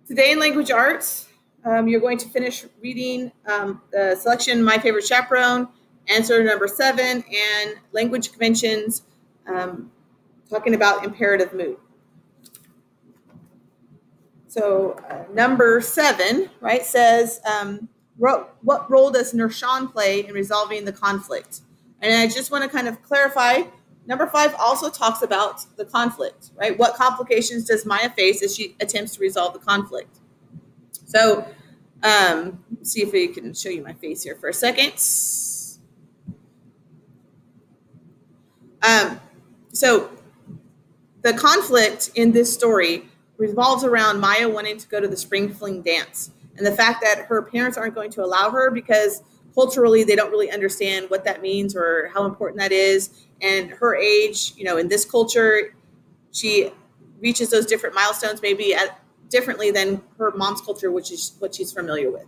Today in language arts, you're going to finish reading the selection My Favorite Chaperone, answer number 7, and language conventions, talking about imperative mood. So number 7, right, says, what role does Nershawn play in resolving the conflict? And I just want to kind of clarify, number 5 also talks about the conflict, right? What complications does Maya face as she attempts to resolve the conflict? So see if we can show you my face here for a second. So the conflict in this story revolves around Maya wanting to go to the spring fling dance and the fact that her parents aren't going to allow her because culturally they don't really understand what that means or how important that is. And her age, in this culture, she reaches those different milestones maybe differently than her mom's culture, which is what she's familiar with,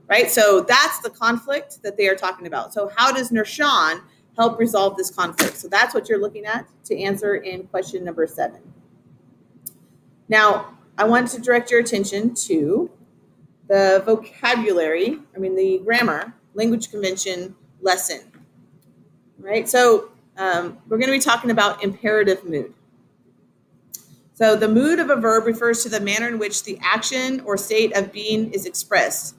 right? So that's the conflict that they are talking about. So how does Nershawn help resolve this conflict? So that's what you're looking at to answer in question number 7. Now, I want to direct your attention to the the grammar, language convention lesson, right? So we're going to be talking about imperative mood. So the mood of a verb refers to the manner in which the action or state of being is expressed.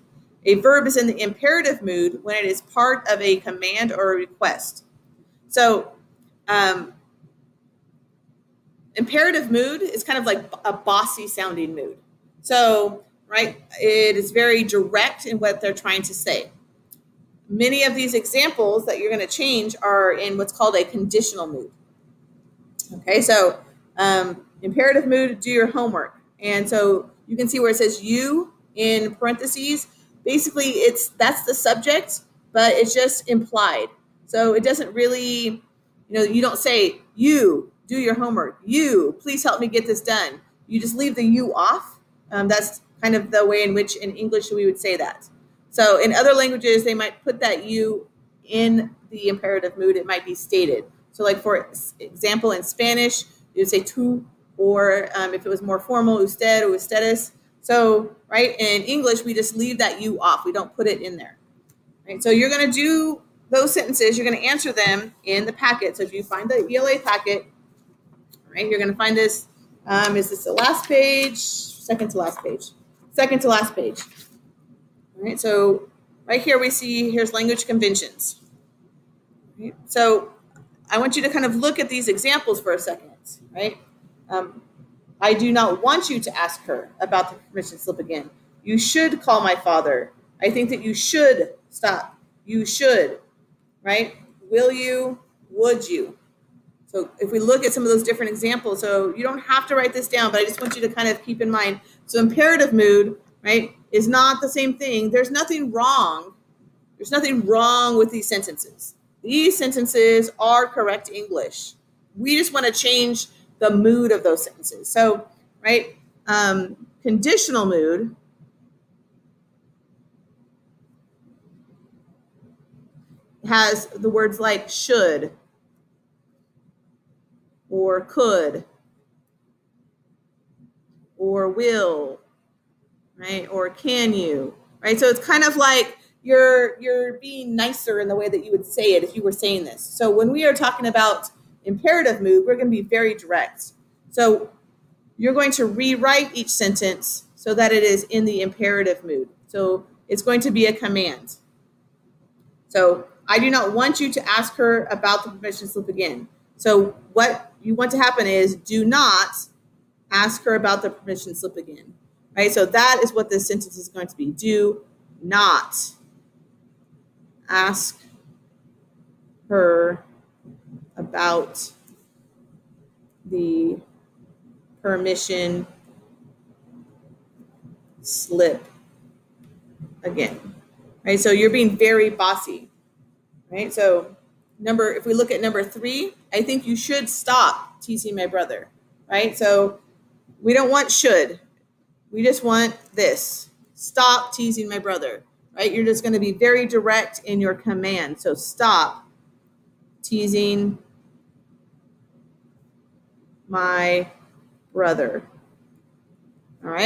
A verb is in the imperative mood when it is part of a command or a request. So imperative mood is kind of like a bossy sounding mood. So, right, it is very direct in what they're trying to say. Many of these examples that you're going to change are in what's called a conditional mood. Okay, so imperative mood, do your homework. And so you can see where it says you in parentheses. Basically, that's the subject, but it's just implied. So it doesn't really, you don't say you do your homework. You, please help me get this done. You just leave the you off. That's kind of the way in which in English we would say that. So in other languages, they might put that you in the imperative mood. It might be stated. So like for example, in Spanish, you would say tú, or if it was more formal, usted or ustedes. So, right, in English, we just leave that you off. We don't put it in there. Right? So you're going to do those sentences. You're going to answer them in the packet. So if you find the ELA packet, right, you're going to find this. Is this the last page? Second to last page. Second to last page. All right, so right here we see, here's language conventions. Right? So I want you to kind of look at these examples for a second, right? I do not want you to ask her about the permission slip again. You should call my father. I think that you should stop. You should, right? Will you? Would you? So if we look at some of those different examples, so you don't have to write this down, but I just want you to kind of keep in mind. So imperative mood, right, is not the same thing. There's nothing wrong. There's nothing wrong with these sentences. These sentences are correct English. We just want to change the mood of those sentences. So, right, conditional mood has the words like should or could or will, right, or can you, right? So it's kind of like you're being nicer in the way that you would say it if you were saying this. So when we are talking about imperative mood, we're going to be very direct. So you're going to rewrite each sentence so that it is in the imperative mood. So it's going to be a command. So I do not want you to ask her about the permission slip again. So what you want to happen is do not ask her about the permission slip again. Right? So that is what this sentence is going to be. Do not ask her about the permission slip again. Right? So you're being very bossy. Right? So if we look at number 3, I think you should stop teasing my brother. Right? So we don't want should. We just want this. Stop teasing my brother. Right? You're just going to be very direct in your command. So stop teasing my brother. All right.